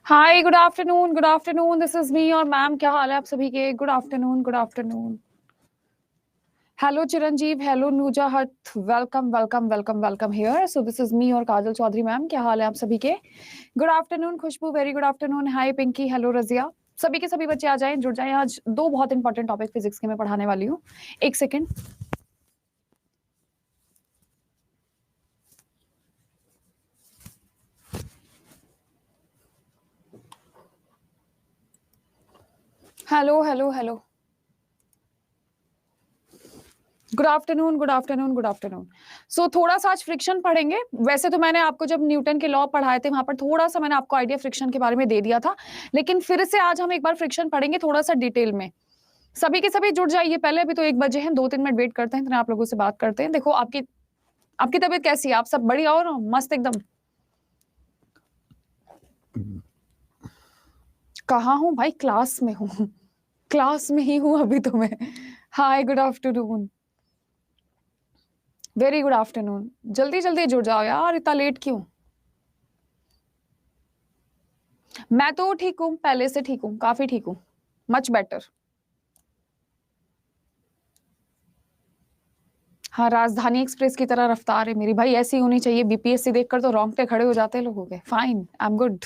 Hi, good afternoon, good afternoon. This is me और ma'am, क्या हाल है आप सभी के? Good afternoon, good afternoon. Hello Chiranjeev, hello नूजा हट, welcome welcome welcome welcome here. So this is me और काजल चौधरी मैम, क्या हाल है आप सभी के? गुड आफ्टरनून खुशबू, वेरी गुड आफ्टरनून। हाय पिंकी, हेलो रजिया। सभी के सभी बच्चे आ जाएं, जुड़ जाएं। आज दो बहुत इंपॉर्टेंट टॉपिक फिजिक्स के मैं पढ़ाने वाली हूँ। एक second. Hello hello hello, good afternoon, good afternoon, good afternoon. So थोड़ा सा आज फ्रिक्शन पढ़ेंगे। वैसे तो मैंने आपको जब न्यूटन के लॉ पढ़ाए थे वहां पर थोड़ा सा मैंने आपको आइडिया फ्रिक्शन के बारे में दे दिया था, लेकिन फिर से आज हम एक बार फ्रिक्शन पढ़ेंगे थोड़ा सा डिटेल में। सभी के सभी जुड़ जाइए। पहले अभी तो 1 बजे हैं, 2-3 मिनट वेट करते हैं, फिर आप लोगों से बात करते हैं। देखो आपकी आपकी तबीयत कैसी है? आप सब बढ़िया और मस्त एकदम? कहाँ हूँ भाई? क्लास में हूँ। क्लास में ही हूँ अभी तो मैं। Hi, good afternoon, very good afternoon. जल्दी जल्दी जुड़ जाओ यार, इतना लेट क्यों? मैं तो ठीक हूँ, पहले से ठीक हूँ, काफी ठीक हूँ, मच बेटर। हाँ, राजधानी एक्सप्रेस की तरह रफ्तार है मेरी भाई, ऐसी होनी चाहिए। बीपीएससी देखकर तो रोंगटे खड़े हो जाते हैं लोगों के। Fine, I am good.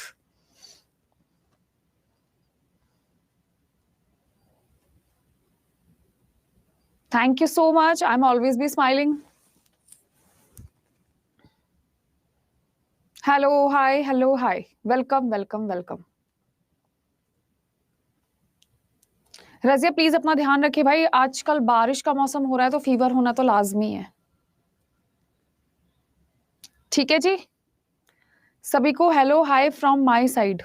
Thank you so much, I am always be smiling. Hello, hi, hello, hi, welcome welcome welcome. Razia please अपना ध्यान रखिए भाई, आजकल बारिश का मौसम हो रहा है तो फीवर होना तो लाजमी है। ठीक है जी, सभी को hello hi from my side.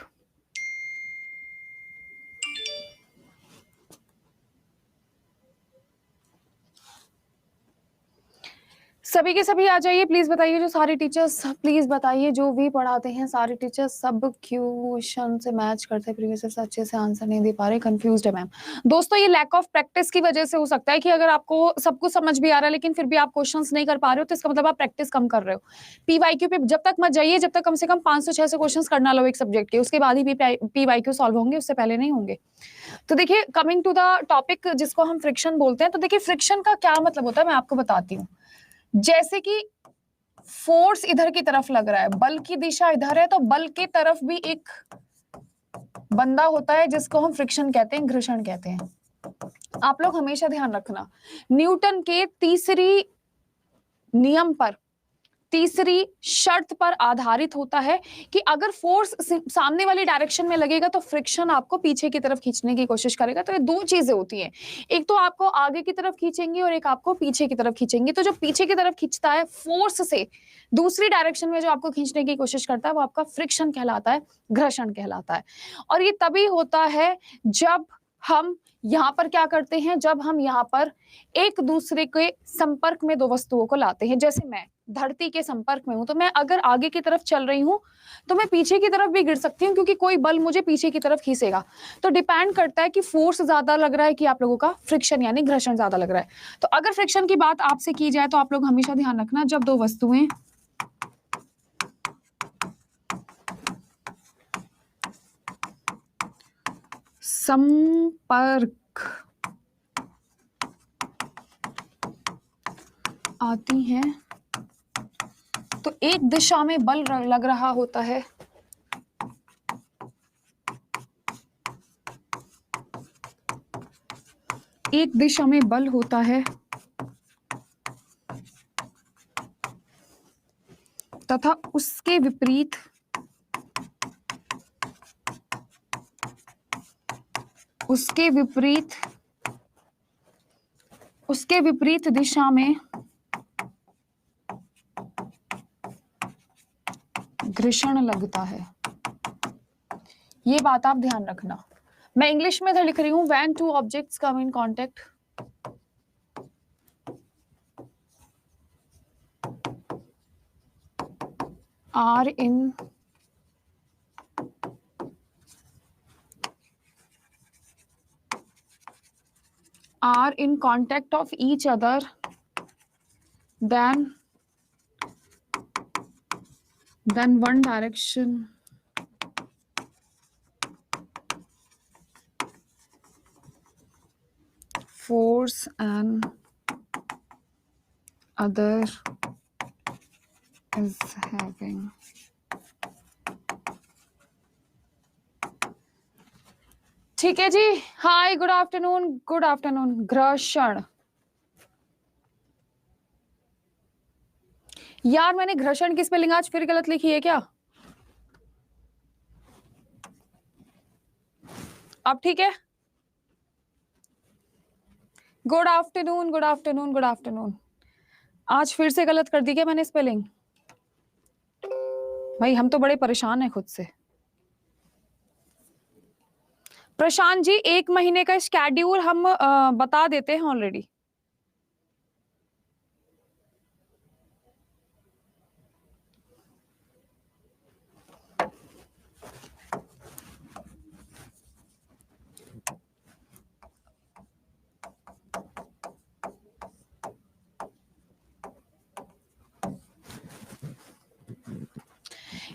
सभी के सभी आ जाइए, प्लीज बताइए। जो सारे टीचर्स, प्लीज बताइए, जो भी पढ़ाते हैं सारे टीचर्स, सब क्वेश्चन से मैच करते हैं प्रीवियस से अच्छे से आंसर नहीं दे पा रहे, कंफ्यूज्ड है मैम। दोस्तों, ये लैक ऑफ प्रैक्टिस की वजह से हो सकता है कि अगर आपको सब कुछ समझ भी आ रहा है लेकिन फिर भी आप क्वेश्चंस नहीं कर पा रहे हो, तो इसका मतलब आप प्रैक्टिस कम कर रहे हो। पीवाईक्यू पे जब तक मत जाइए जब तक कम से कम 500-600 क्वेश्चन करना लो एक सब्जेक्ट के, उसके बाद ही पीवाईक्यू सॉल्व होंगे, उससे पहले नहीं होंगे। तो देखिए, कमिंग टू द टॉपिक जिसको हम फ्रिक्शन बोलते हैं, तो देखिए फ्रिक्शन का क्या मतलब होता है मैं आपको बताती हूँ। जैसे कि फोर्स इधर की तरफ लग रहा है, बल की दिशा इधर है, तो बल की तरफ भी एक बंदा होता है जिसको हम फ्रिक्शन कहते हैं, घर्षण कहते हैं। आप लोग हमेशा ध्यान रखना, न्यूटन के तीसरी नियम पर, तीसरी शर्त पर आधारित होता है कि अगर फोर्स सामने वाली डायरेक्शन में लगेगा तो फ्रिक्शन आपको पीछे की तरफ खींचने की कोशिश करेगा। तो ये दो चीजें होती हैं, एक तो आपको आगे की तरफ खींचेंगी और एक आपको पीछे की तरफ खींचेंगी। तो जो पीछे की तरफ खींचता है फोर्स से, दूसरी डायरेक्शन में जो आपको खींचने की कोशिश करता है, वो आपका फ्रिक्शन कहलाता है, घर्षण कहलाता है। और ये तभी होता है जब हम यहां पर क्या करते हैं, जब हम यहां पर एक दूसरे के संपर्क में दो वस्तुओं को लाते हैं। जैसे मैं धरती के संपर्क में हूं, तो मैं अगर आगे की तरफ चल रही हूं तो मैं पीछे की तरफ भी गिर सकती हूँ, क्योंकि कोई बल मुझे पीछे की तरफ खींचेगा। तो डिपेंड करता है कि फोर्स ज्यादा लग रहा है कि आप लोगों का फ्रिक्शन यानी घर्षण ज्यादा लग रहा है। तो अगर फ्रिक्शन की बात आपसे की जाए तो आप लोग हमेशा ध्यान रखना, जब दो वस्तुएं संपर्क आती हैं तो एक दिशा में बल लग रहा होता है, एक दिशा में बल होता है तथा उसके विपरीत उसके विपरीत उसके विपरीत दिशा में घर्षण लगता है। ये बात आप ध्यान रखना। मैं इंग्लिश में लिख रही हूं, when two objects come in contact are in contact of each other, then one direction course and other is having. ठीक है जी. हाय, गुड आफ्टरनून. घर्षण. यार मैंने घर्षण की स्पेलिंग आज फिर गलत लिखी है क्या? अब ठीक है. Good afternoon. आज फिर से गलत कर दी क्या मैंने स्पेलिंग? भाई हम तो बड़े परेशान हैं खुद से. प्रशांत जी, 1 महीने का स्केड्यूल हम बता देते हैं ऑलरेडी.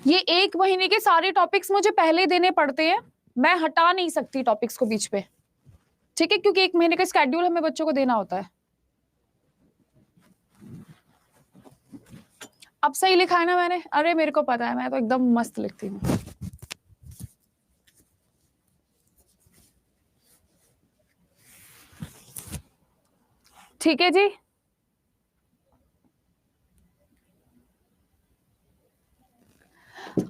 ये 1 महीने के सारे टॉपिक्स मुझे पहले देने पड़ते हैं. मैं हटा नहीं सकती टॉपिक्स को बीच पे. ठीक है, क्योंकि 1 महीने का स्केड्यूल हमें बच्चों को देना होता है. अब सही लिखा है ना मैंने? अरे मेरे को पता है, मैं तो एकदम मस्त लिखती हूँ. ठीक है जी.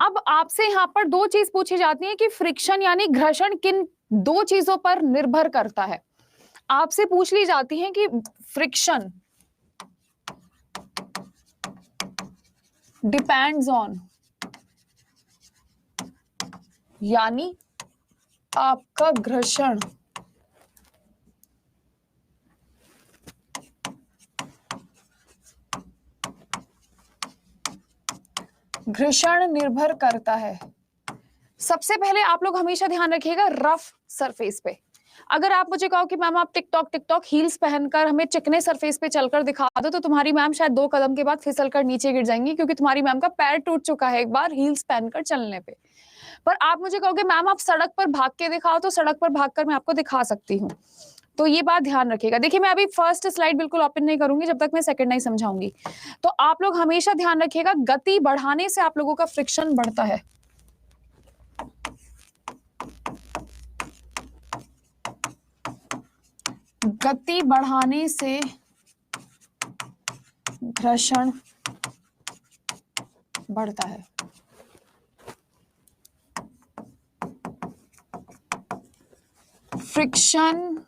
अब आपसे यहाँ पर 2 चीज पूछी जाती है कि फ्रिक्शन यानी घर्षण किन 2 चीजों पर निर्भर करता है. आपसे पूछ ली जाती है कि फ्रिक्शन डिपेंड्स ऑन, यानी आपका घर्षण निर्भर करता है. सबसे पहले आप लोग हमेशा ध्यान रखिएगा रफ सरफेस पे. अगर आप मुझे कहो कि मैम आप टिकटॉक हील्स पहनकर हमें चिकने सरफेस पे चलकर दिखा दो, तो तुम्हारी मैम शायद 2 कदम के बाद फिसल कर नीचे गिर जाएंगी, क्योंकि तुम्हारी मैम का पैर टूट चुका है एक बार हील्स पहनकर चलने पे. पर आप मुझे कहोगे मैम आप सड़क पर भाग के दिखाओ, तो सड़क पर भागकर मैं आपको दिखा सकती हूँ. तो ये बात ध्यान रखिएगा. देखिए मैं अभी फर्स्ट स्लाइड बिल्कुल ओपन नहीं करूंगी जब तक मैं सेकंड नहीं समझाऊंगी. तो आप लोग हमेशा ध्यान रखिएगा, गति बढ़ाने से आप लोगों का फ्रिक्शन बढ़ता है. गति बढ़ाने से घर्षण बढ़ता है. Friction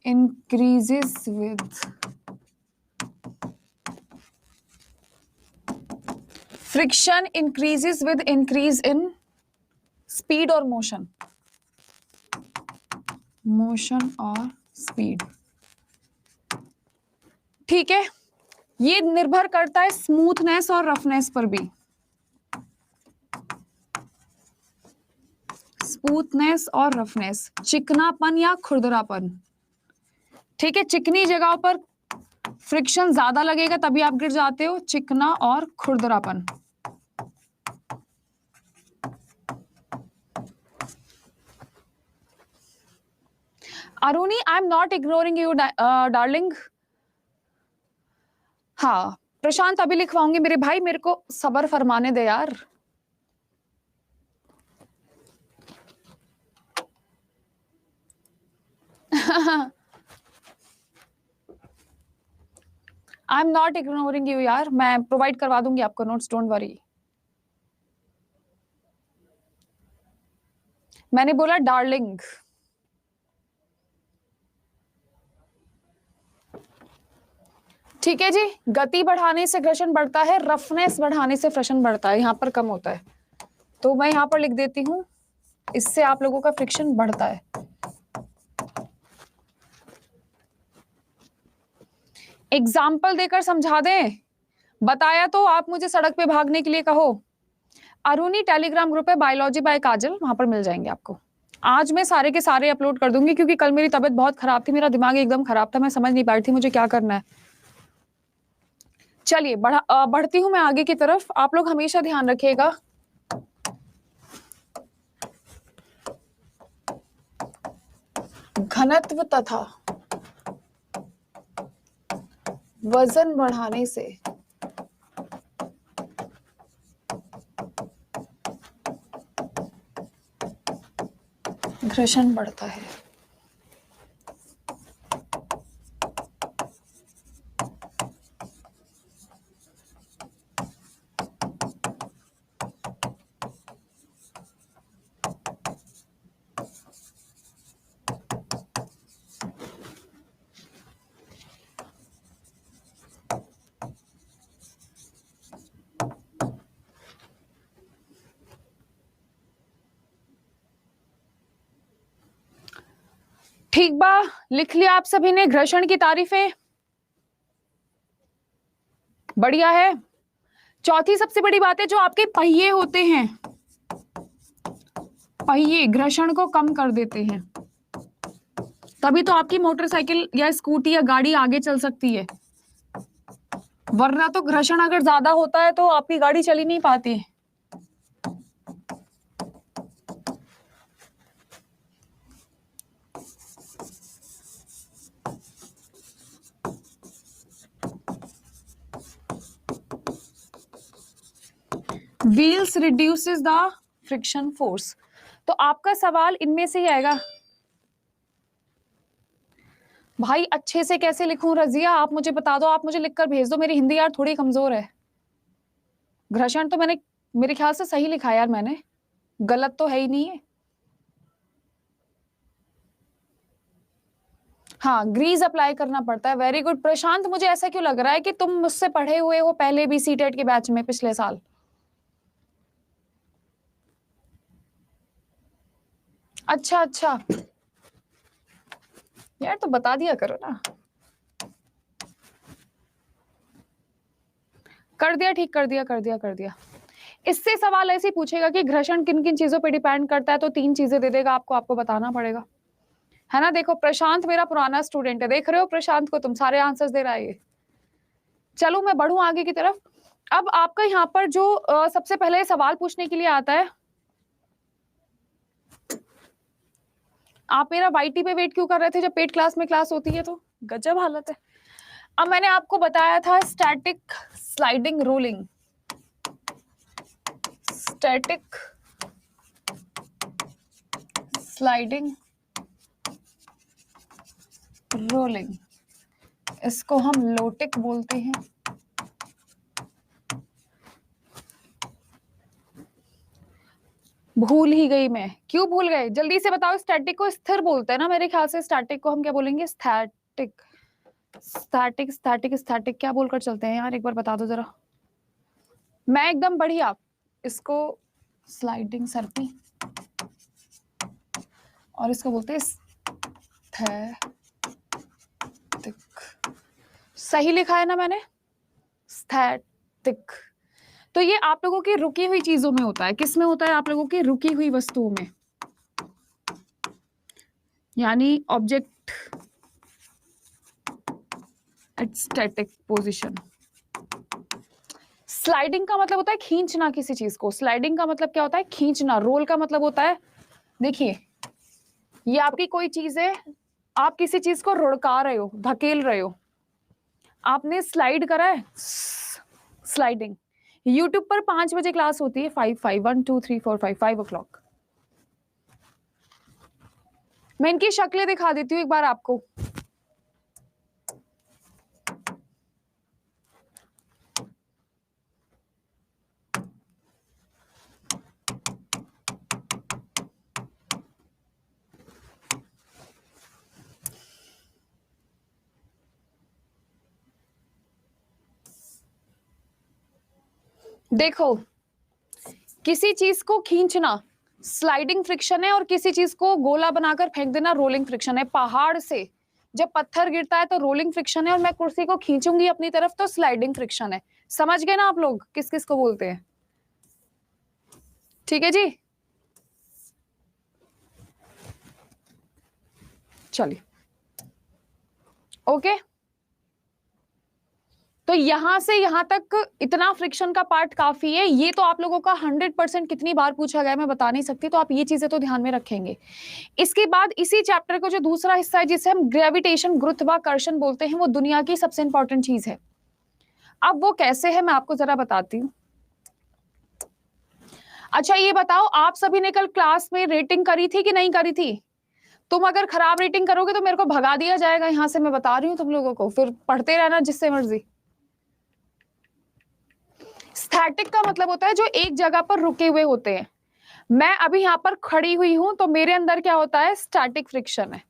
increases with increase in speed or motion or speed. ठीक है, ये निर्भर करता है स्मूथनेस और रफनेस पर भी. स्मूथनेस और रफनेस, चिकनापन या खुरदरापन. ठीक है, चिकनी जगहों पर फ्रिक्शन ज्यादा लगेगा तभी आप गिर जाते हो. चिकना और खुरदरापन. Aruni, I am not ignoring you darling. हाँ प्रशांत, अभी लिखवाऊंगी मेरे भाई, मेरे को सब्र फरमाने दे यार. I am not ignoring you यार, मैं प्रोवाइड करवा दूंगी आपको नोट्स, डोंट वरी. मैंने बोला डार्लिंग. ठीक है जी, गति बढ़ाने से घर्षण बढ़ता है, रफनेस बढ़ाने से फ्रिक्शन बढ़ता है. यहाँ पर कम होता है, तो मैं यहाँ पर लिख देती हूँ, इससे आप लोगों का फ्रिक्शन बढ़ता है. एग्जाम्पल देकर समझा दें? बताया तो आप मुझे सड़क पे भागने के लिए कहो. अरुणी टेलीग्राम ग्रुप है बायोलॉजी बाय काजल, वहां पर मिल जाएंगे आपको. आज मैं सारे के सारे अपलोड कर दूंगी, क्योंकि कल मेरी तबीयत बहुत खराब थी, मेरा दिमाग एकदम खराब था, मैं समझ नहीं पा रही थी मुझे क्या करना है. चलिए बढ़ती हूं मैं आगे की तरफ. आप लोग हमेशा ध्यान रखिएगा, घनत्व तथा वजन बढ़ाने से घर्षण बढ़ता है। ठीक बा, लिख लिया आप सभी ने घर्षण की तारीफें? बढ़िया है। चौथी सबसे बड़ी बात है, जो आपके पहिए होते हैं, पहिए घर्षण को कम कर देते हैं, तभी तो आपकी मोटरसाइकिल या स्कूटी या गाड़ी आगे चल सकती है, वरना तो घर्षण अगर ज्यादा होता है तो आपकी गाड़ी चल ही नहीं पाती। Wheels reduces the friction force. तो आपका सवाल इनमें से ही आएगा। भाई अच्छे से कैसे लिखूं रजिया, आप मुझे बता दो, आप मुझे लिखकर भेज दो, मेरी हिंदी यार थोड़ी कमजोर है। घर्षण तो मैंने मेरे ख्याल से सही लिखा यार, मैंने गलत तो है ही नहीं है। हाँ, ग्रीज अप्लाई करना पड़ता है। वेरी गुड प्रशांत, मुझे ऐसा क्यों लग रहा है कि तुम मुझसे पढ़े हुए हो पहले भी सीटेट के बैच में पिछले साल। अच्छा अच्छा यार, तो बता दिया करो ना। कर दिया, ठीक कर दिया, कर दिया, कर दिया। इससे सवाल ऐसे पूछेगा कि घर्षण किन किन चीजों पे डिपेंड करता है, तो 3 चीजें दे देगा आपको, आपको बताना पड़ेगा, है ना। देखो प्रशांत मेरा पुराना स्टूडेंट है, देख रहे हो प्रशांत को, तुम सारे आंसर्स दे रहा है ये। चलो मैं बढ़ूं आगे की तरफ। अब आपका यहाँ पर जो सबसे पहले सवाल पूछने के लिए आता है, आप मेरा वाईटी पे वेट क्यों कर रहे थे जब पेड क्लास में क्लास होती है, तो गजब हालत है। अब मैंने आपको बताया था static sliding rolling, static sliding rolling, इसको हम लोटिक बोलते हैं। भूल ही गई मैं, क्यों भूल गए, जल्दी से बताओ। स्टैटिक को स्थिर बोलते हैं ना मेरे ख्याल से, स्टैटिक को हम क्या बोलेंगे, स्टैटिक स्टैटिक स्टैटिक स्टैटिक क्या बोलकर चलते हैं यार, एक बार बता दो जरा। मैं एकदम बढ़िया, इसको स्लाइडिंग सर्पी, और इसको बोलते हैं स्थैतिक। सही लिखा है ना मैंने, स्थैतिक। तो ये आप लोगों की रुकी हुई चीजों में होता है, किस में होता है, आप लोगों की रुकी हुई वस्तुओं में, यानी object at static position. Sliding का मतलब होता है खींचना किसी चीज को, स्लाइडिंग का मतलब क्या होता है, खींचना। रोल का मतलब होता है, देखिए ये आपकी कोई चीज है, आप किसी चीज को रुड़का रहे हो, धकेल रहे हो, आपने स्लाइड करा है, स्लाइडिंग। यूट्यूब पर 5 बजे क्लास होती है, 5 o'clock। मैं इनकी शक्लें दिखा देती हूँ एक बार आपको। देखो, किसी चीज को खींचना स्लाइडिंग फ्रिक्शन है, और किसी चीज को गोला बनाकर फेंक देना रोलिंग फ्रिक्शन है। पहाड़ से जब पत्थर गिरता है तो रोलिंग फ्रिक्शन है, और मैं कुर्सी को खींचूंगी अपनी तरफ तो स्लाइडिंग फ्रिक्शन है। समझ गए ना आप लोग किस किस को बोलते हैं, ठीक है जी। चलिए ओके, तो यहां से यहां तक इतना फ्रिक्शन का पार्ट काफी है। ये तो आप लोगों का 100% कितनी बार पूछा गया मैं बता नहीं सकती, तो आप ये चीजें तो ध्यान में रखेंगे। इसके बाद इसी चैप्टर का जो दूसरा हिस्सा है जिसे हम ग्रेविटेशन गुरुत्वाकर्षण बोलते हैं, वो दुनिया की सबसे इंपॉर्टेंट चीज है। अब वो कैसे है मैं आपको जरा बताती हूँ। अच्छा ये बताओ, आप सभी ने कल क्लास में रेटिंग करी थी कि नहीं करी थी? तुम अगर खराब रेटिंग करोगे तो मेरे को भगा दिया जाएगा यहां से, मैं बता रही हूँ तुम लोगों को, फिर पढ़ते रहना जिससे मर्जी। स्टैटिक का मतलब होता है जो एक जगह पर रुके हुए होते हैं। मैं अभी यहाँ पर खड़ी हुई हूं तो मेरे अंदर क्या होता है, स्टैटिक फ्रिक्शन है।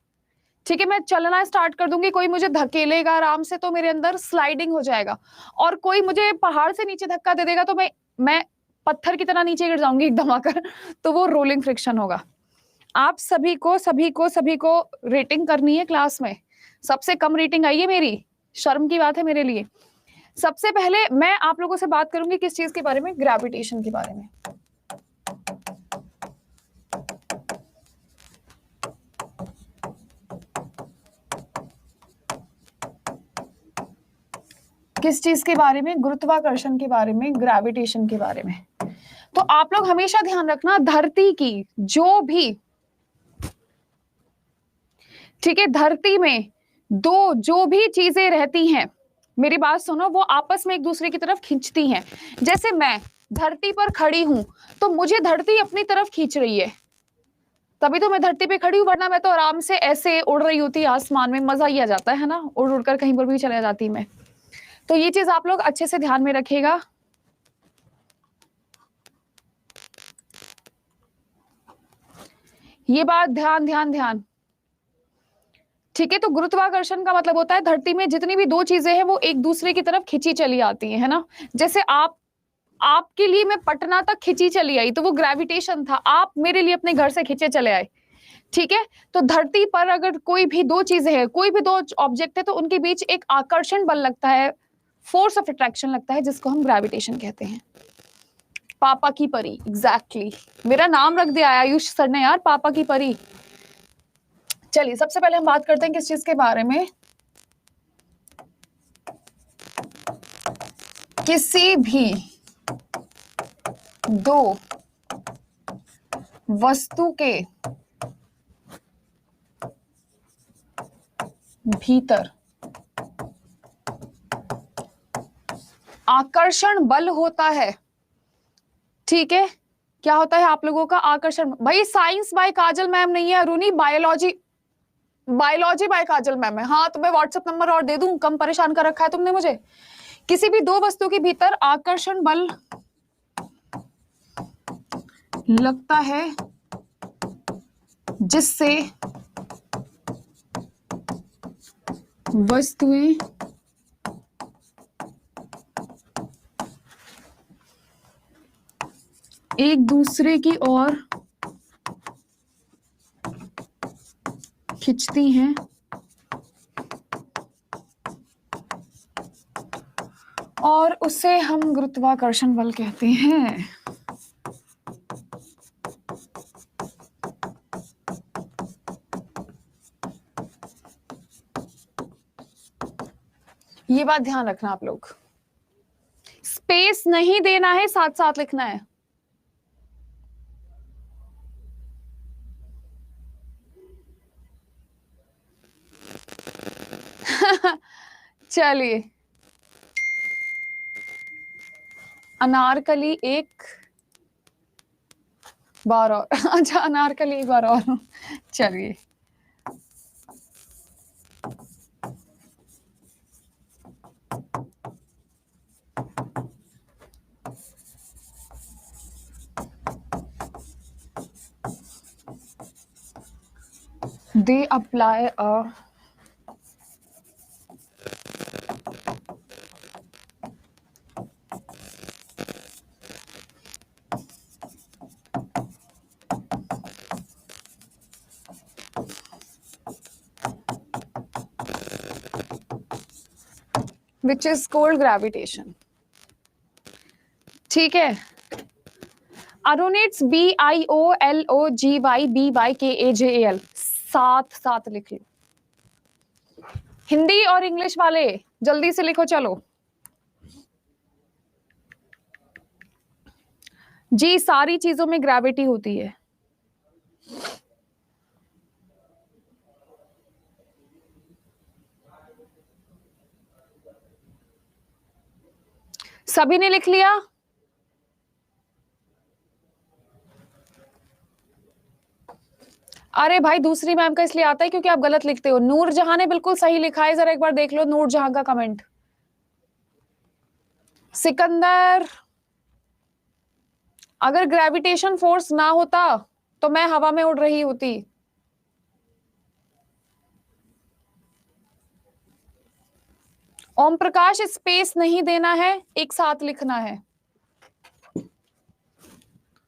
ठीक है, मैं चलना स्टार्ट कर दूंगी, कोई मुझे धकेलेगा आराम से तो मेरे अंदर स्लाइडिंग हो जाएगा, और कोई मुझे पहाड़ से नीचे धक्का दे देगा तो मैं पत्थर की तरह नीचे गिर जाऊंगी एकदम आकर, तो वो रोलिंग फ्रिक्शन होगा। आप सभी को रेटिंग करनी है क्लास में। सबसे कम रेटिंग आई है मेरी, शर्म की बात है मेरे लिए। सबसे पहले मैं आप लोगों से बात करूंगी किस चीज के बारे में, ग्रेविटेशन के बारे में। किस चीज के बारे में, गुरुत्वाकर्षण के बारे में, ग्रेविटेशन के बारे में। तो आप लोग हमेशा ध्यान रखना, धरती की जो भी, ठीक है, धरती में दो जो भी चीजें रहती हैं, मेरी बात सुनो, वो आपस में एक दूसरे की तरफ खींचती हैं। जैसे मैं धरती पर खड़ी हूं तो मुझे धरती अपनी तरफ खींच रही है, तभी तो मैं धरती पे खड़ी हूं, वरना मैं तो आराम से ऐसे उड़ रही होती आसमान में, मजा ही आ जाता है ना, उड़ उड़कर कहीं पर भी चले जाती मैं। तो ये चीज आप लोग अच्छे से ध्यान में रखिएगा। ये बात ध्यान ध्यान ध्यान, ठीक है। तो गुरुत्वाकर्षण का मतलब होता है धरती में जितनी भी दो चीजें हैं वो एक दूसरे की तरफ खिंची चली आती है ना। जैसे आपके लिए मैं पटना तक खिंची चली आई तो वो ग्रेविटेशन था, आप मेरे लिए अपने घर से खिंचे चले आए, ठीक है। तो धरती पर अगर कोई भी दो चीजें हैं, कोई भी दो ऑब्जेक्ट है, तो उनके बीच एक आकर्षण बल लगता है, फोर्स ऑफ अट्रैक्शन लगता है, जिसको हम ग्रेविटेशन कहते हैं। पापा की परी, एग्जैक्टली मेरा नाम रख दिया आयुष सर ने यार, पापा की परी। चलिए सबसे पहले हम बात करते हैं किस चीज के बारे में, किसी भी दो वस्तु के भीतर आकर्षण बल होता है, ठीक है। क्या होता है आप लोगों का आकर्षण, भाई साइंस बाय काजल मैम नहीं है Aruni, biology by Kajal ma'am है। हाँ तो मैं व्हाट्सएप नंबर और दे दूं, कम परेशान कर रखा है तुमने मुझे। किसी भी दो वस्तु के भीतर आकर्षण बल लगता है जिससे वस्तुएं एक दूसरे की ओर खिंचती हैं और उसे हम गुरुत्वाकर्षण बल कहते हैं। ये बात ध्यान रखना आप लोग, स्पेस नहीं देना है, साथ साथ लिखना है। चलिए, अनारकली एक बार और अच्छा अनारकली एक बार और, चलिए they apply a which is called gravitation, ठीक है। अरुणिट्स BIOLOGYBYKAJAL, साथ साथ लिख लो। हिंदी और इंग्लिश वाले जल्दी से लिखो, चलो जी सारी चीजों में ग्रेविटी होती है। सभी ने लिख लिया? अरे भाई दूसरी मैम का इसलिए आता है क्योंकि आप गलत लिखते हो। नूरजहां ने बिल्कुल सही लिखा है, जरा एक बार देख लो नूरजहां का कमेंट। सिकंदर, अगर ग्रेविटेशन फोर्स ना होता तो मैं हवा में उड़ रही होती। ओम प्रकाश, स्पेस नहीं देना है, एक साथ लिखना है।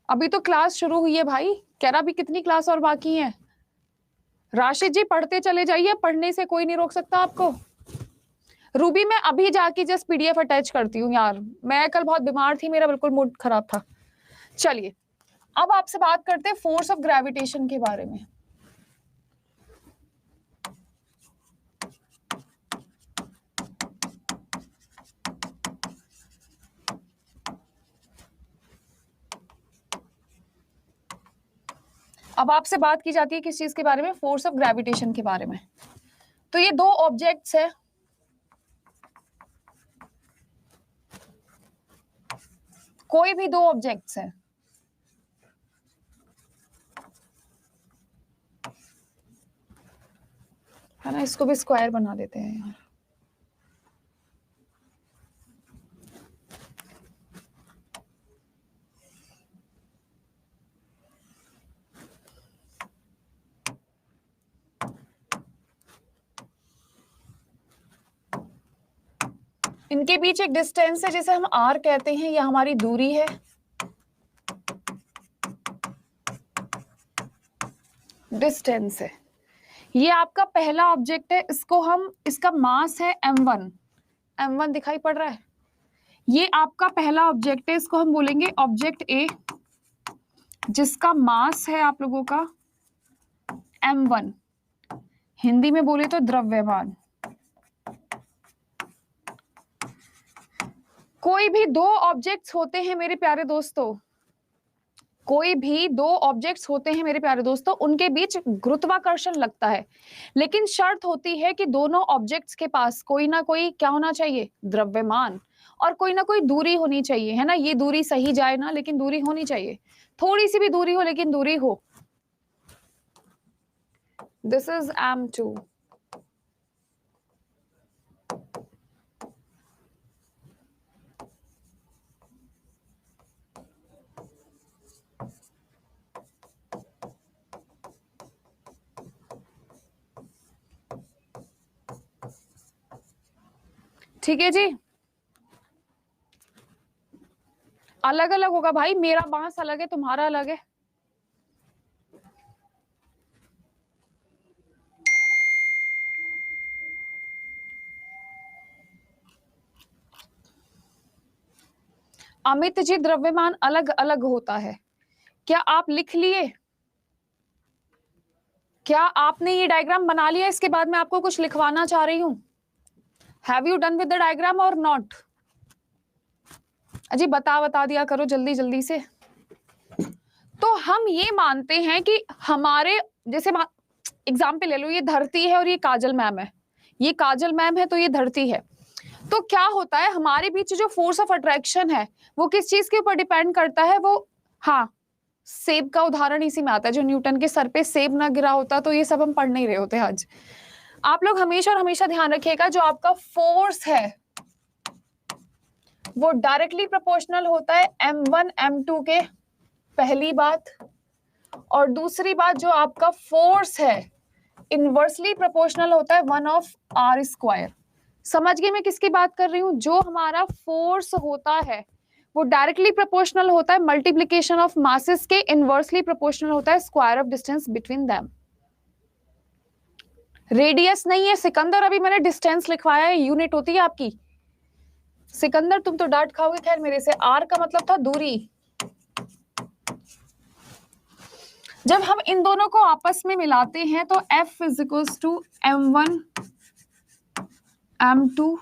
अभी तो क्लास शुरू हुई है भाई, कह रहा अभी कितनी क्लास और बाकी है। राशिद जी पढ़ते चले जाइए, पढ़ने से कोई नहीं रोक सकता आपको। रूबी मैं अभी जाके जस्ट पीडीएफ अटैच करती हूँ यार, मैं कल बहुत बीमार थी, मेरा बिल्कुल मूड खराब था। चलिए अब आपसे बात करते हैं फोर्स ऑफ ग्रेविटेशन के बारे में। अब आपसे बात की जाती है किस चीज के बारे में? फोर्स ऑफ ग्रेविटेशन के बारे में। तो ये दो ऑब्जेक्ट्स है, कोई भी दो ऑब्जेक्ट्स है, है ना, इसको भी स्क्वायर बना देते हैं यार। इनके बीच एक डिस्टेंस है जिसे हम आर कहते हैं, यह हमारी दूरी है। डिस्टेंस है, ये आपका पहला ऑब्जेक्ट है, इसको हम, इसका मास है m1। m1 दिखाई पड़ रहा है? ये आपका पहला ऑब्जेक्ट है, इसको हम बोलेंगे ऑब्जेक्ट ए, जिसका मास है आप लोगों का m1। हिंदी में बोले तो द्रव्यमान। कोई भी दो ऑब्जेक्ट्स होते हैं मेरे प्यारे दोस्तों, कोई भी दो ऑब्जेक्ट्स होते हैं मेरे प्यारे दोस्तों, उनके बीच गुरुत्वाकर्षण लगता है, लेकिन शर्त होती है कि दोनों ऑब्जेक्ट्स के पास कोई ना कोई क्या होना चाहिए? द्रव्यमान, और कोई ना कोई दूरी होनी चाहिए, है ना। ये दूरी सही जाए ना, लेकिन दूरी होनी चाहिए, थोड़ी सी भी दूरी हो लेकिन दूरी हो। This is m2। ठीक है जी, अलग अलग होगा भाई, मेरा बांस अलग है, तुम्हारा अलग है। अमित जी द्रव्यमान अलग अलग होता है, क्या आप लिख लिए? क्या आपने ये डायग्राम बना लिया? इसके बाद मैं आपको कुछ लिखवाना चाह रही हूं। Have you done with the diagram और नॉट? अजी बता दिया करो जल्दी जल्दी से। तो हम ये मानते हैं कि हमारे, जैसे एग्जाम्पल ले लो, ये धरती है और ये काजल मैम है, ये काजल मैम है तो ये धरती है। तो क्या होता है, हमारे बीच जो फोर्स ऑफ अट्रैक्शन है वो किस चीज के ऊपर डिपेंड करता है? वो, हाँ, सेब का उदाहरण इसी में आता है, जो न्यूटन के सर पे सेब ना गिरा होता तो ये सब हम पढ़ नहीं रहे होते आज। आप लोग हमेशा और हमेशा ध्यान रखिएगा, जो आपका फोर्स है वो डायरेक्टली प्रोपोर्शनल होता है m1 m2 के, पहली बात। और दूसरी बात, जो आपका फोर्स है इनवर्सली प्रोपोर्शनल होता है 1 ऑफ r स्क्वायर। समझ गए मैं किसकी बात कर रही हूं? जो हमारा फोर्स होता है वो डायरेक्टली प्रोपोर्शनल होता है मल्टीप्लीकेशन ऑफ मासेस के, इनवर्सली प्रोपोर्शनल होता है square of distance between them. Radius नहीं है सिकंदर, अभी मैंने डिस्टेंस लिखवाया है, यूनिट होती है आपकी। सिकंदर तुम तो डांट खाओगे खैर मेरे से, आर का मतलब था दूरी। जब हम इन दोनों को आपस में मिलाते हैं तो F is equals to m1 m2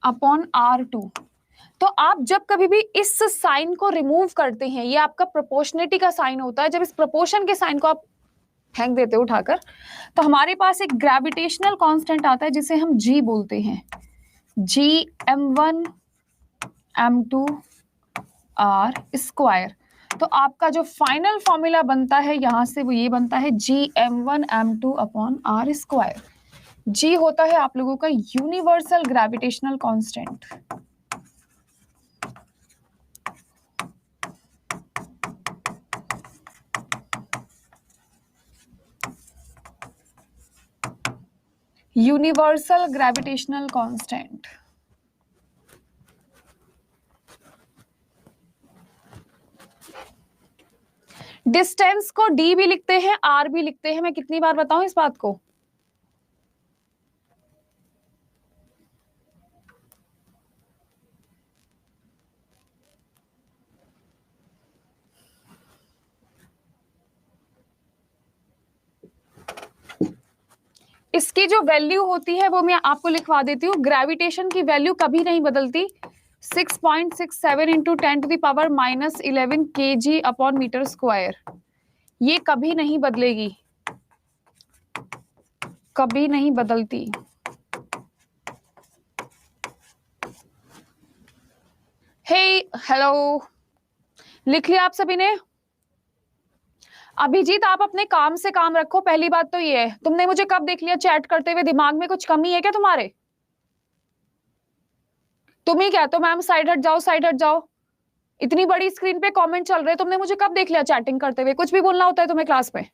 upon r2। तो आप जब कभी भी इस साइन को रिमूव करते हैं, ये आपका प्रोपोर्शनिटी का साइन होता है, जब इस प्रोपोर्शन के साइन को आप फेंक देते हो उठाकर, तो हमारे पास एक ग्रेविटेशनल कांस्टेंट आता है जिसे हम जी बोलते हैं, जी m1 m2 r स्क्वायर। तो आपका जो फाइनल फॉर्मूला बनता है यहां से वो ये बनता है G m1 m2 upon r square. G होता है आप लोगों का universal gravitational constant. Universal gravitational constant. Distance को डी भी लिखते हैं, आर भी लिखते हैं। मैं कितनी बार बताऊं इस बात को? इसकी जो वैल्यू होती है वो मैं आपको लिखवा देती हूँ। ग्रेविटेशन की वैल्यू कभी नहीं बदलती। 6.67 into 10⁻⁻11 kg upon metre square, ये कभी नहीं बदलेगी, कभी नहीं बदलती। हे हेलो, लिख लिया आप सभी ने? अभिजीत आप अपने काम से काम रखो, पहली बात तो ये है। तुमने मुझे कब देख लिया चैट करते हुए? दिमाग में कुछ कमी है क्या तुम्हारे? तुम ही कहते हो मैम साइड हट जाओ, साइड हट जाओ। इतनी बड़ी स्क्रीन पे कमेंट चल रहे हैं, तुमने मुझे कब देख लिया चैटिंग करते हुए? कुछ भी बोलना होता है तुम्हें क्लास में?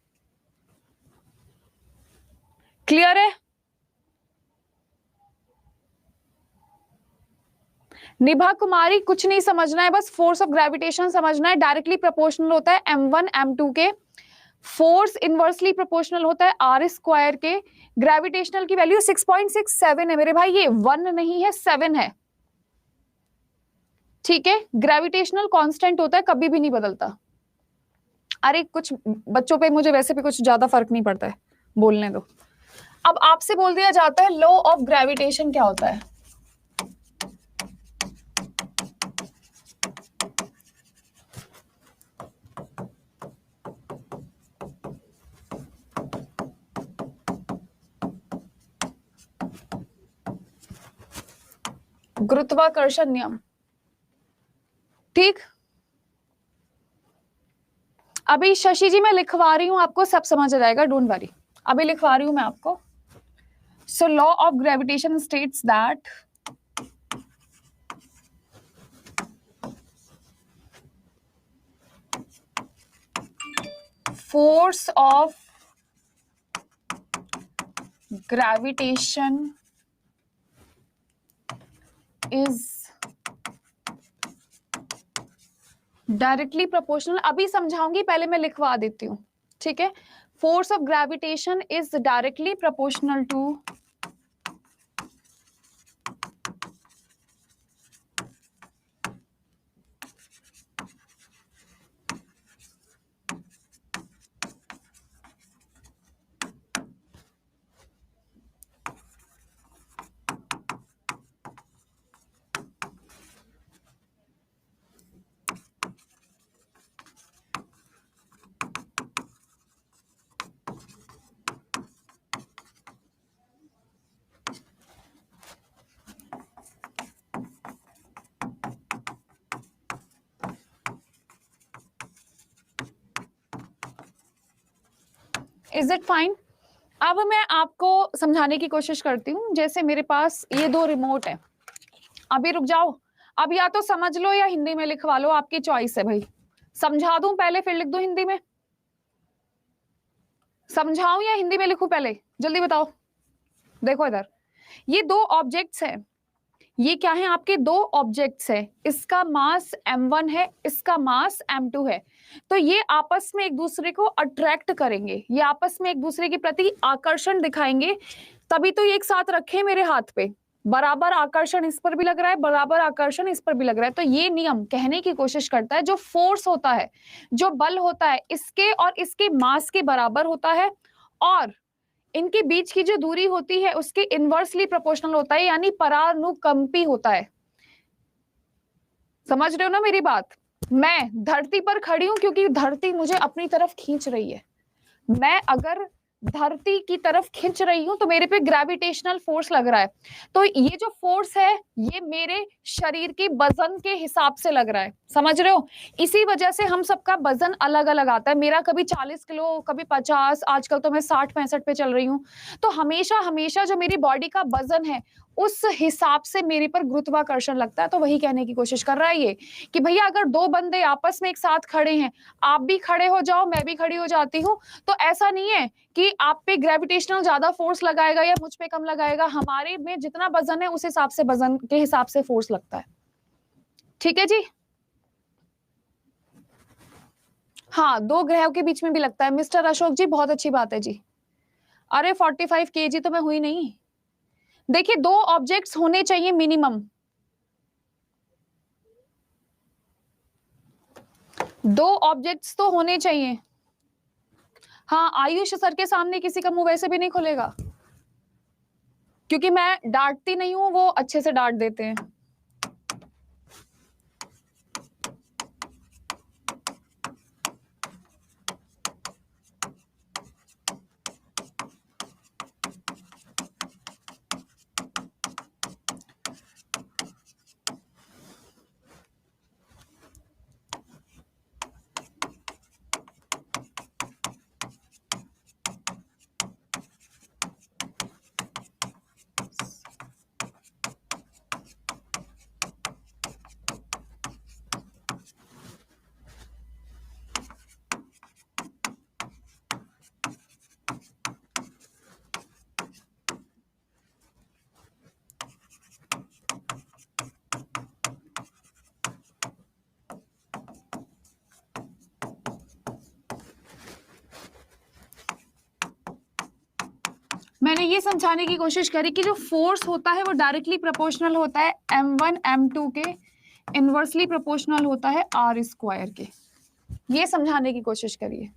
क्लियर है? निभा कुमारी कुछ नहीं समझना है, बस फोर्स ऑफ ग्रेविटेशन समझना है। डायरेक्टली प्रोपोर्शनल होता है m1 m2 के, फोर्स इनवर्सली प्रोपोर्शनल होता है आर स्क्वायर के। ग्रेविटेशनल की वैल्यू 6.67 है मेरे भाई, ये 1 नहीं है 7 है, ठीक है? ग्रेविटेशनल कांस्टेंट होता है, कभी भी नहीं बदलता। अरे कुछ बच्चों पे मुझे वैसे भी कुछ ज्यादा फर्क नहीं पड़ता है, बोलने दो। अब आपसे बोल दिया जाता है लॉ ऑफ ग्रेविटेशन क्या होता है? गुरुत्वाकर्षण नियम, ठीक? अभी शशि जी मैं लिखवा रही हूं, आपको सब समझ आ जाएगा, डोंट वरी। अभी लिखवा रही हूं मैं आपको। So law of gravitation states that force of gravitation is directly proportional. अभी समझाऊंगी, पहले मैं लिखवा देती हूँ, ठीक है? Force of gravitation is directly proportional two is it fine? अब मैं आपको समझाने की कोशिश करती हूँ। जैसे मेरे पास ये दो रिमोट है, अभी रुक जाओ। अब या तो समझ लो या हिंदी में लिखवा लो, आपकी चॉइस है भाई। समझा दूं पहले फिर लिख दो हिंदी में? समझाऊं या हिंदी में लिखूं पहले? जल्दी बताओ। देखो इधर, ये दो ऑब्जेक्ट्स हैं। ये क्या है? आपके दो ऑब्जेक्ट्स है। इसका मास m1 है, इसका मास m2 है। तो ये आपस में एक दूसरे को अट्रैक्ट करेंगे, ये आपस में एक दूसरे के प्रति आकर्षण दिखाएंगे, तभी तो ये एक साथ रखे मेरे हाथ पे। बराबर आकर्षण इस पर भी लग रहा है, बराबर आकर्षण इस पर भी लग रहा है। तो ये नियम कहने की कोशिश करता है जो फोर्स होता है, जो बल होता है, इसके और इसके मास के बराबर होता है, और इनके बीच की जो दूरी होती है उसके इनवर्सली प्रोपोर्शनल होता है, यानी परानुकंपी होता है। समझ रहे हो ना मेरी बात? मैं धरती पर खड़ी हूं क्योंकि धरती मुझे अपनी तरफ खींच रही है। मैं अगर धरती की तरफ खींच रही हूं तो मेरे पे ग्रेविटेशनल फोर्स लग रहा है। तो ये जो फोर्स है ये मेरे शरीर की वजन के हिसाब से लग रहा है, समझ रहे हो? इसी वजह से हम सबका वजन अलग अलग आता है। मेरा कभी 40 किलो, कभी 50, आजकल तो मैं 60-65 पे चल रही हूँ। तो हमेशा हमेशा जो मेरी बॉडी का वजन है उस हिसाब से मेरे पर गुरुत्वाकर्षण लगता है। तो वही कहने की कोशिश कर रहा है ये कि भैया अगर दो बंदे आपस में एक साथ खड़े हैं, आप भी खड़े हो जाओ, मैं भी खड़ी हो जाती हूँ, तो ऐसा नहीं है कि आप पे ग्रेविटेशनल ज्यादा फोर्स लगाएगा या मुझ पे कम लगाएगा। हमारे में जितना वजन है उस हिसाब से वजन के हिसाब से फोर्स लगता है। ठीक है जी? हाँ, दो ग्रहों के बीच में भी लगता है मिस्टर अशोक जी, बहुत अच्छी बात है जी। अरे 45 kg तो मैं हुई नहीं। देखिए, दो ऑब्जेक्ट्स होने चाहिए मिनिमम, दो ऑब्जेक्ट्स तो होने चाहिए। हाँ, आयुष सर के सामने किसी का मुंह वैसे भी नहीं खुलेगा, क्योंकि मैं डांटती नहीं हूं, वो अच्छे से डांट देते हैं। मैंने ये समझाने की कोशिश करी कि जो फोर्स होता है वो डायरेक्टली प्रोपोर्शनल होता है m1 m2 के, इनवर्सली प्रोपोर्शनल होता है r स्क्वायर के। ये समझाने की कोशिश करिए।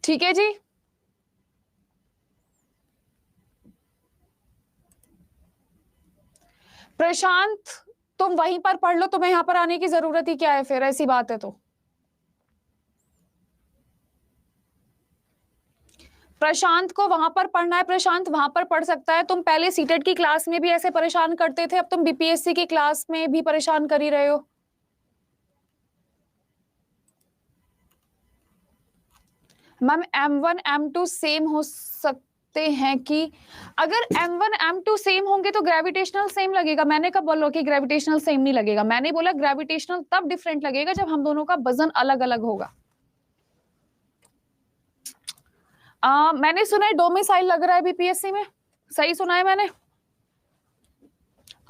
ठीक है जी? प्रशांत, तुम वहीं पर पढ़ लो, तुम्हें यहाँ पर आने की जरूरत ही क्या है फिर, ऐसी बात है तो। प्रशांत को वहां पर पढ़ना है, प्रशांत वहां पर पढ़ सकता है। तुम पहले सीटेट की क्लास में भी ऐसे परेशान करते थे, अब तुम बीपीएससी की क्लास में भी परेशान कर ही रहे हो। मैम m1 m2 सेम हो सकते हैं कि अगर m1 m2 सेम होंगे तो ग्रेविटेशनल सेम लगेगा। मैंने कब बोला कि ग्रेविटेशनल सेम नहीं लगेगा? मैंने बोला ग्रेविटेशनल तब डिफरेंट लगेगा जब हम दोनों का वजन अलग अलग होगा। मैंने सुना है डोमिसाइल लग रहा है बीपीएससी में, सही सुना है मैंने?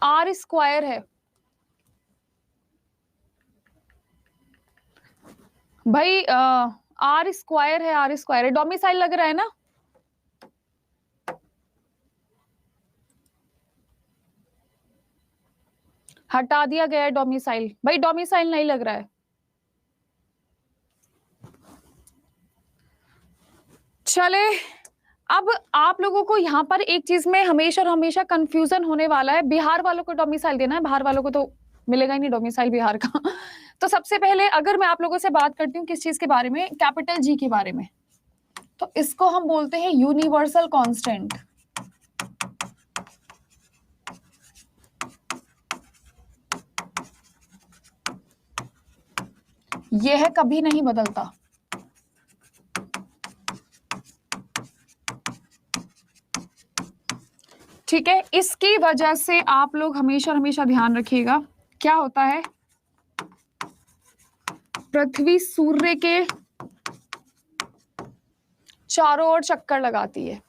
r स्क्वायर है भाई, r स्क्वायर है, r स्क्वायर है, डोमिसाइल लग रहा है ना? हटा दिया गया है डोमिसाइल, भाई डोमिसाइल नहीं लग रहा है। चले, अब आप लोगों को यहाँ पर एक चीज में हमेशा और हमेशा कंफ्यूजन होने वाला है। बिहार वालों को डोमिसाइल देना है, बाहर वालों को तो मिलेगा ही नहीं डोमिसाइल बिहार का। तो सबसे पहले अगर मैं आप लोगों से बात करती हूँ किस चीज के बारे में, कैपिटल जी के बारे में, तो इसको हम बोलते हैं यूनिवर्सल कांस्टेंट। यह कभी नहीं बदलता। ठीक है, इसकी वजह से आप लोग हमेशा हमेशा ध्यान रखिएगा, क्या होता है, पृथ्वी सूर्य के चारों ओर चक्कर लगाती है।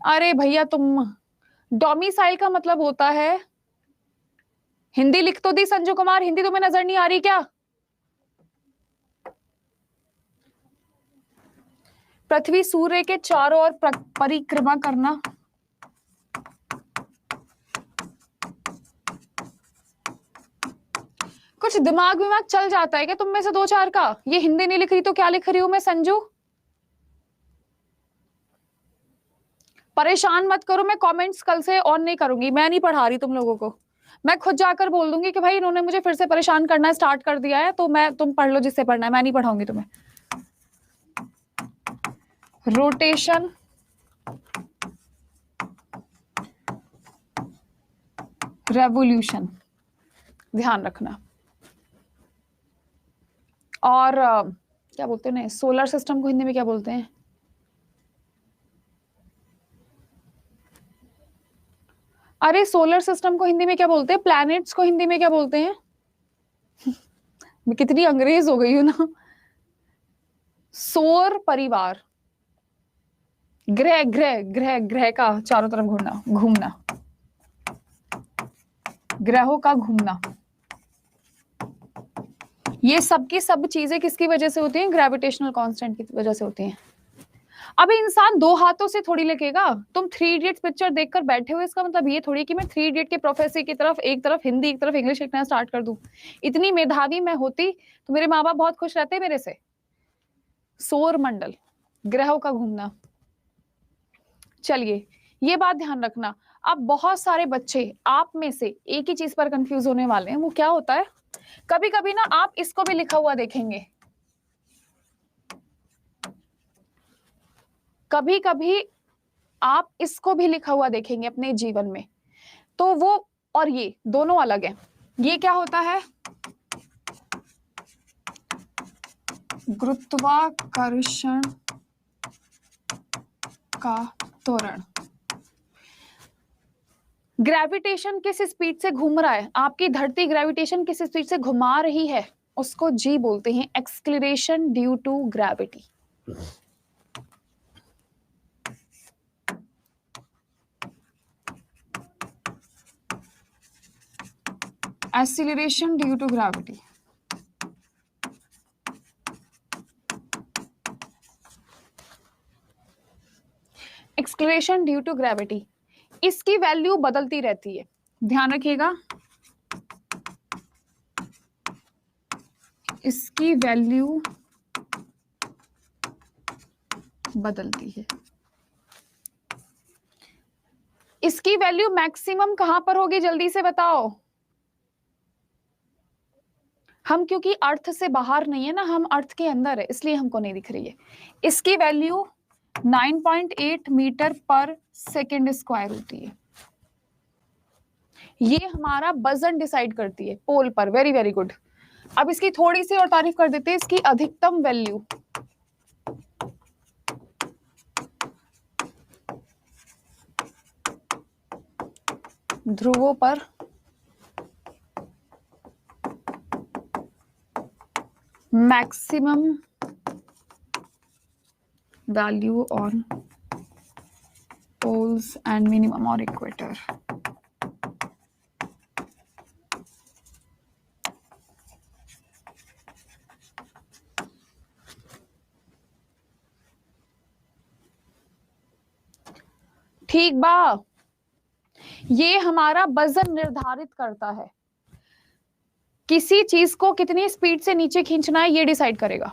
अरे भैया तुम, डोमिसाइल का मतलब होता है, हिंदी लिख तो दी संजू कुमार, हिंदी तुम्हें नजर नहीं आ रही क्या? पृथ्वी सूर्य के चारों ओर परिक्रमा करना। कुछ दिमाग विमाग चल जाता है क्या तुम में से दो चार का? ये हिंदी नहीं लिख रही तो क्या लिख रही हूं मैं संजू? परेशान मत करो, मैं कमेंट्स कल से ऑन नहीं करूंगी, मैं नहीं पढ़ा रही तुम लोगों को। मैं खुद जाकर बोल दूंगी कि भाई इन्होंने मुझे फिर से परेशान करना स्टार्ट कर दिया है, तो तुम पढ़ लो जिससे पढ़ना है, मैं नहीं पढ़ाऊंगी तुम्हें। रोटेशन रेवोल्यूशन ध्यान रखना। और क्या बोलते हैं सोलर सिस्टम को हिंदी में क्या बोलते हैं? अरे सोलर सिस्टम को हिंदी में क्या बोलते हैं? प्लैनेट्स को हिंदी में क्या बोलते हैं? मैं कितनी अंग्रेज हो गई हूं ना। सौर परिवार, ग्रह ग्रह ग्रह ग्रह का चारों तरफ घूमना, घूमना, ग्रहों का घूमना। ये सब की सब चीजें किसकी वजह से होती हैं? ग्रेविटेशनल कांस्टेंट की वजह से होती हैं। अब इंसान दो हाथों से थोड़ी लिखेगा। तुम 3 इडियट्स पिक्चर देखकर बैठे हो, इसका मतलब ये थोड़ी कि मैं 3 इडियट के प्रोफेसर की तरफ एक तरफ हिंदी एक तरफ इंग्लिश लिखना स्टार्ट कर दूं। इतनी मेधावी मैं होती तो मेरे माँ बाप बहुत खुश रहते मेरे से। सौर मंडल, ग्रहों का घूमना। चलिए ये बात ध्यान रखना। अब बहुत सारे बच्चे आप में से एक ही चीज पर कंफ्यूज होने वाले हैं। वो क्या होता है, कभी कभी ना आप इसको भी लिखा हुआ देखेंगे, कभी कभी आप इसको भी लिखा हुआ देखेंगे अपने जीवन में। तो वो और ये दोनों अलग है। ये क्या होता है? गुरुत्वाकर्षण का त्वरण। ग्रेविटेशन किस स्पीड से घूम रहा है, आपकी धरती ग्रेविटेशन किस स्पीड से घुमा रही है, उसको जी बोलते हैं, acceleration due to gravity. Acceleration due to gravity. Acceleration due to gravity, इसकी वैल्यू बदलती रहती है, ध्यान रखिएगा। इसकी वैल्यू बदलती है। इसकी वैल्यू मैक्सिमम कहां पर होगी, जल्दी से बताओ। हम क्योंकि अर्थ से बाहर नहीं है ना, हम अर्थ के अंदर है, इसलिए हमको नहीं दिख रही है। इसकी वैल्यू 9.8 मीटर पर सेकेंड स्क्वायर होती है। ये हमारा वजन डिसाइड करती है पोल पर। Very very good. अब इसकी थोड़ी सी और तारीफ कर देते हैं। इसकी अधिकतम वैल्यू ध्रुवों पर maximum value on poles and minimum और इक्वेटर। ठीक बा, ये हमारा वजन निर्धारित करता है। किसी चीज को कितनी स्पीड से नीचे खींचना है ये डिसाइड करेगा।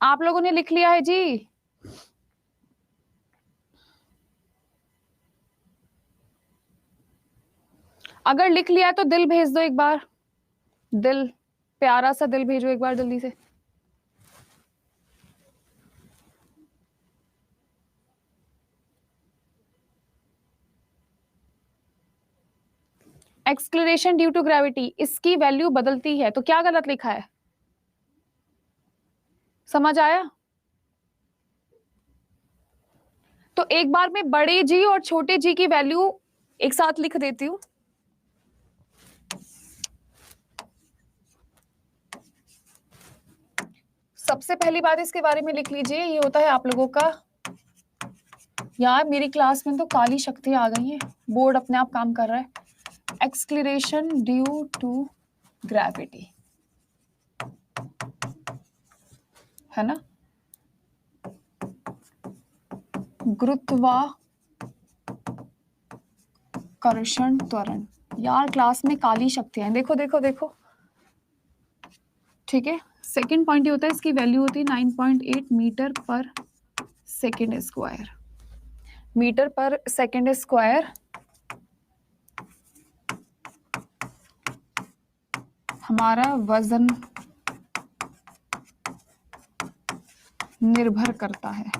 आप लोगों ने लिख लिया है जी? अगर लिख लिया है तो दिल भेज दो एक बार, दिल, प्यारा सा दिल भेजो एक बार जल्दी से। एक्सक्लरेशन ड्यू टू ग्रेविटी, इसकी वैल्यू बदलती है, तो क्या गलत लिखा है? समझ आया? तो एक बार मैं बड़े जी और छोटे जी की वैल्यू एक साथ लिख देती हूं। सबसे पहली बात इसके बारे में लिख लीजिए, ये होता है आप लोगों का, यार मेरी क्लास में तो काली शक्तियां आ गई हैं, बोर्ड अपने आप काम कर रहा है। एक्सक्लरेशन ड्यू टू ग्रेविटी, है ना? गुरुत्वाकर्षण त्वरण। यार क्लास में काली शक्तियां, देखो देखो देखो, ठीक है। सेकंड पॉइंट ये होता है, इसकी वैल्यू होती है 9.8 मीटर पर सेकेंड स्क्वायर। मीटर पर सेकेंड स्क्वायर हमारा वजन निर्भर करता है।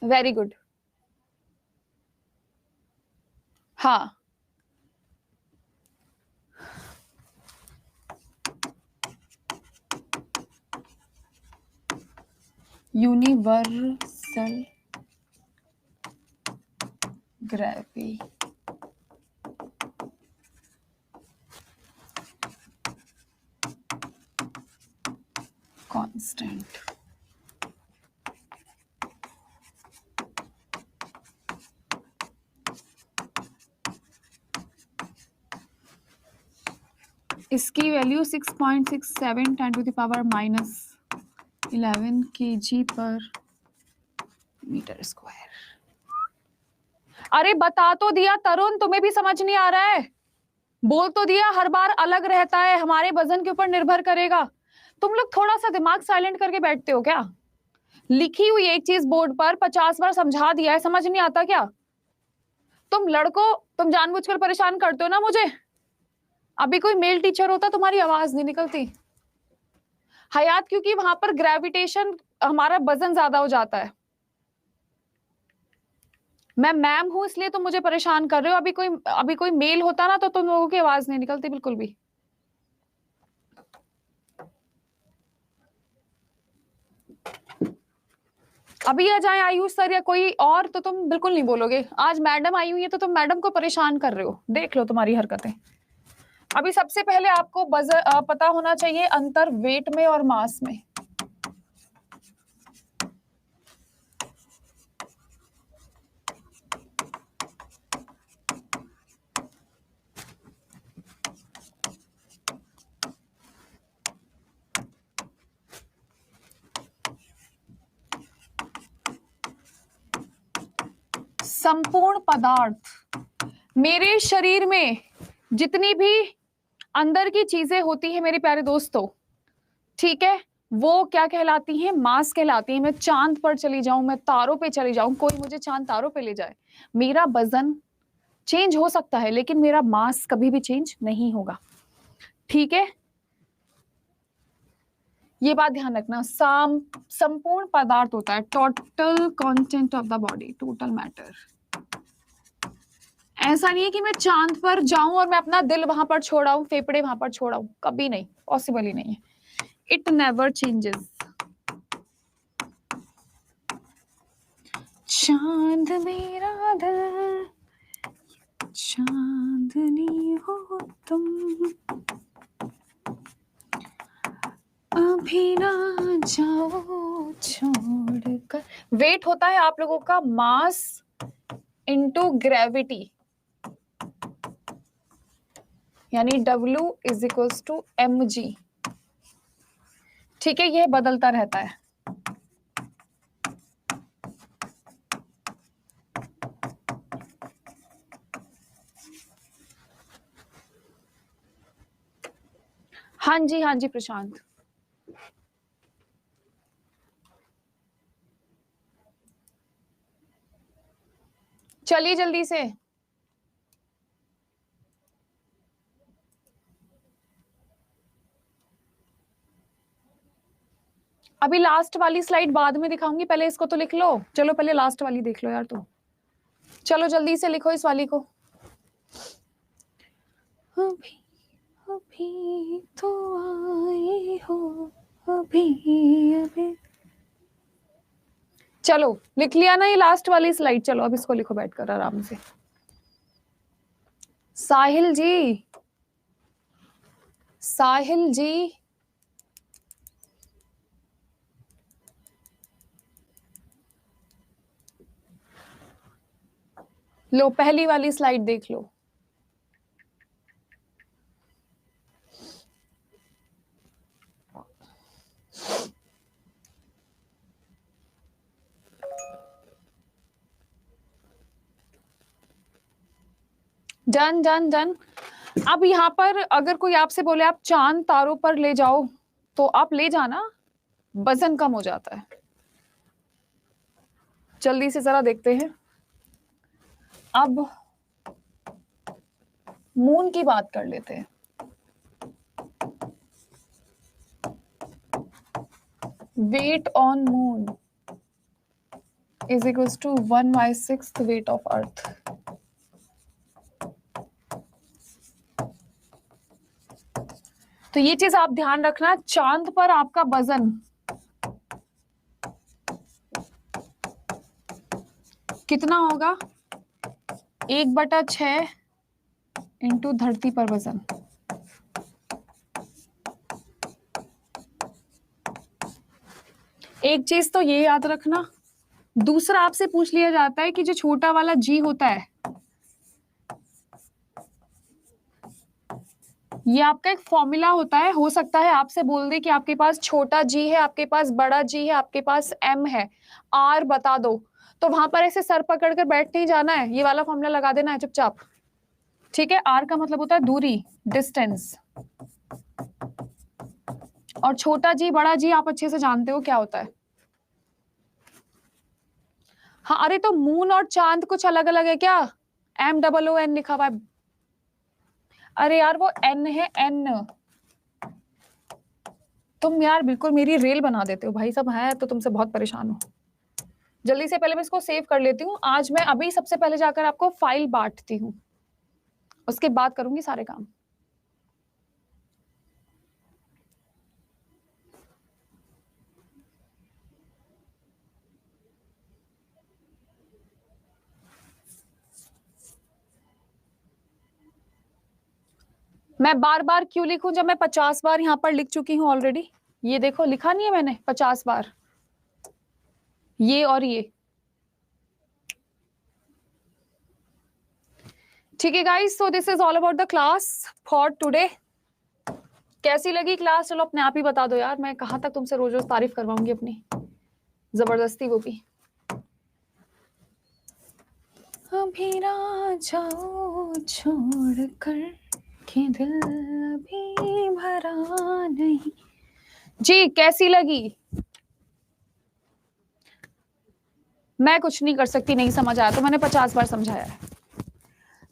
Very good. हाँ, यूनिवर्सल ग्रेविटी कांस्टेंट। इसकी value 6.67 10 to the power -11 kg पर मीटर स्क्वायर। अरे बता तो दिया तरुण, तुम्हें भी समझ नहीं आ रहा है? बोल तो दिया, हर बार अलग रहता है, हमारे वजन के ऊपर निर्भर करेगा। तुम लोग थोड़ा सा दिमाग साइलेंट करके बैठते हो क्या? लिखी हुई एक चीज बोर्ड पर 50 बार समझा दिया है, समझ नहीं आता क्या? तुम लड़कों, तुम जानबूझकर परेशान करते हो ना मुझे। अभी कोई मेल टीचर होता तुम्हारी आवाज नहीं निकलती। हयात, क्योंकि वहां पर ग्रेविटेशन, हमारा वजन ज्यादा हो जाता है। मैं मैम हूं इसलिए तुम मुझे परेशान कर रहे हो। अभी कोई मेल होता ना तो तुम लोगों की आवाज नहीं निकलती बिल्कुल भी। अभी आ जाए आयुष सर या कोई और तो तुम बिल्कुल नहीं बोलोगे। आज मैडम आई हुई है तो तुम मैडम को परेशान कर रहे हो, देख लो तुम्हारी हरकतें। अभी सबसे पहले आपको पता होना चाहिए अंतर वेट में और मास में। संपूर्ण पदार्थ, मेरे शरीर में जितनी भी अंदर की चीजें होती है मेरे प्यारे दोस्तों, ठीक है, वो क्या कहलाती हैं? मास कहलाती है। मैं चांद पर चली जाऊं, मैं तारों पे चली जाऊं, कोई मुझे चांद तारों पे ले जाए, मेरा वजन चेंज हो सकता है लेकिन मेरा मास कभी भी चेंज नहीं होगा, ठीक है। ये बात ध्यान रखना। संपूर्ण पदार्थ होता है total content of the body, total matter. ऐसा नहीं है कि मैं चांद पर जाऊं और मैं अपना दिल वहां पर छोड़ाऊं, फेफड़े वहां पर छोड़ाऊं, कभी नहीं, पॉसिबल ही नहीं है। It never changes. चांद मेरा दिल, चांदनी हो तुम, अभी ना जाओ छोड़कर। वेट होता है आप लोगों का मास इनटू ग्रेविटी, यानी W = mg, ठीक है। यह बदलता रहता है। हाँ जी प्रशांत। चलिए जल्दी से। अभी लास्ट वाली स्लाइड बाद में दिखाऊंगी, पहले इसको तो लिख लो। चलो पहले लास्ट वाली देख लो यार तुम। चलो जल्दी से लिखो इस वाली को। अभी अभी तो आई हो, अभी अभी। चलो लिख लिया ना ये लास्ट वाली स्लाइड? चलो अब इसको लिखो बैठकर आराम से। साहिल जी, साहिल जी, लो पहली वाली स्लाइड देख लो। Done done done. अब यहाँ पर अगर कोई आपसे बोले आप चांद तारों पर ले जाओ, तो आप ले जाना, वजन कम हो जाता है। जल्दी से जरा देखते हैं। अब मून की बात कर लेते हैं। Weight on moon is equals to 1/6 weight of earth. तो ये चीज आप ध्यान रखना, चांद पर आपका वजन कितना होगा? 1/6 इंटू धरती पर वजन। एक चीज तो ये याद रखना। दूसरा आपसे पूछ लिया जाता है कि जो छोटा वाला जी होता है, ये आपका एक फॉर्मूला होता है। हो सकता है आपसे बोल दे कि आपके पास छोटा जी है, आपके पास बड़ा जी है, आपके पास एम है, आर बता दो, तो वहां पर ऐसे सर पकड़ कर बैठ नहीं जाना है, ये वाला फॉर्मूला लगा देना है चुपचाप। ठीक है, आर का मतलब होता है दूरी, डिस्टेंस, और छोटा जी बड़ा जी आप अच्छे से जानते हो क्या होता है। हाँ, अरे तो मून और चांद कुछ अलग अलग है क्या? MOON लिखा हुआ है। अरे यार वो एन है, एन। तुम यार बिल्कुल मेरी रेल बना देते हो भाई, सब है तो तुमसे बहुत परेशान हो। जल्दी से पहले मैं इसको सेव कर लेती हूँ। आज मैं अभी सबसे पहले जाकर आपको फाइल बांटती हूँ, उसके बाद करूंगी सारे काम। मैं बार बार क्यों लिखूं जब मैं 50 बार यहाँ पर लिख चुकी हूँ ऑलरेडी? ये देखो, लिखा नहीं है मैंने 50 बार, ये और ये। ठीक है guys, so this is all about the class for today. कैसी लगी क्लास? चलो अपने आप ही बता दो यार, मैं कहाँ तक तुमसे रोज रोज तारीफ करवाऊंगी अपनी, जबरदस्ती वो भी। अभी ना जाओ छोड़ कर के दिल अभी भरा नहीं। जी कैसी लगी? मैं कुछ नहीं कर सकती, नहीं समझ आया तो मैंने 50 बार समझाया है।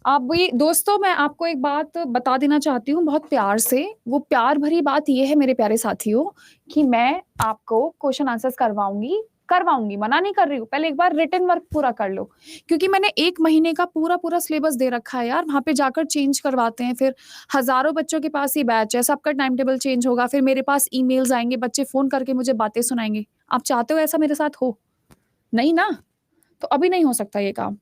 आप भी दोस्तों, मैं आपको एक बात बता देना चाहती हूँ बहुत प्यार से। वो प्यार भरी बात ये है मेरे प्यारे साथियों, कि मैं आपको क्वेश्चन आंसर्स करवाऊंगी, मना नहीं कर रही हूँ। पहले एक बार रिटन वर्क पूरा कर लो, क्योंकि मैंने 1 महीने का पूरा पूरा सिलेबस दे रखा है यार। वहां पे जाकर चेंज करवाते हैं, फिर हजारों बच्चों के पास ही बैच है, सबका टाइम टेबल चेंज होगा, फिर मेरे पास ईमेल्स आएंगे, बच्चे फोन करके मुझे बातें सुनाएंगे। आप चाहते हो ऐसा मेरे साथ हो? नहीं ना, तो अभी नहीं हो सकता ये काम।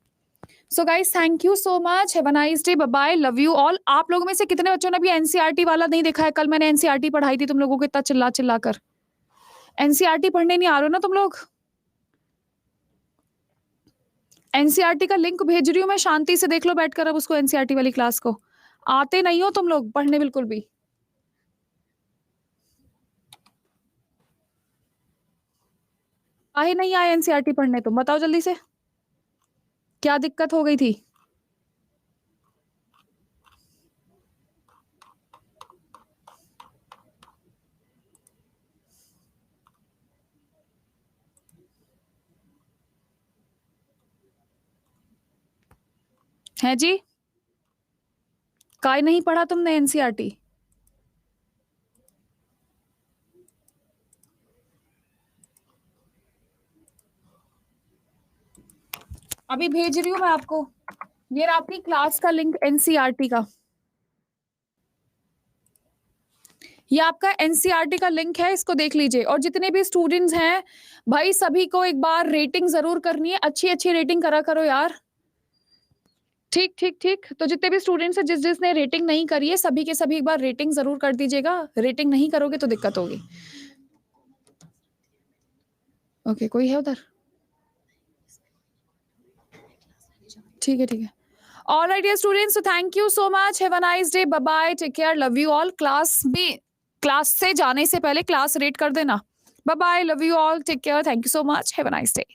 So guys, thank you so much, have a nice day, bye bye, love you all. आप लोगों में से कितने बच्चों ने अभी एनसीईआरटी वाला नहीं देखा है? कल मैंने एनसीईआरटी पढ़ाई थी तुम लोगों को इतना चिल्ला चिल्ला कर। एनसीईआरटी पढ़ने नहीं आ रहे हो ना तुम लोग? एनसीईआरटी का लिंक भेज रही हूँ मैं, शांति से देख लो बैठकर अब उसको, एनसीईआरटी वाली क्लास को। आते नहीं हो तुम लोग पढ़ने बिल्कुल भी। आए नहीं आए एनसीईआरटी पढ़ने? तुम बताओ जल्दी से, क्या दिक्कत हो गई थी? है जी, काय नहीं पढ़ा तुमने एनसीईआरटी? अभी भेज रही हूँ मैं आपको, ये रहा अपनी क्लास का लिंक एनसीईआरटी का। ये आपका एनसीईआरटी का लिंक है, इसको देख लीजिए। और जितने भी स्टूडेंट्स हैं भाई, सभी को एक बार रेटिंग जरूर करनी है, अच्छी अच्छी रेटिंग करा करो यार। ठीक ठीक ठीक, तो जितने भी स्टूडेंट्स हैं, जिसने रेटिंग नहीं करी है, सभी के सभी एक बार रेटिंग जरूर कर दीजिएगा। रेटिंग नहीं करोगे तो दिक्कत होगी। ओके, कोई है उधर? ठीक है, ठीक है। Alright dear students, so thank you so much, have a nice day, bye bye, take care, love you all. Class से जाने से पहले क्लास रेट कर देना। Bye bye, love you all, take care, thank you so much, have a nice day.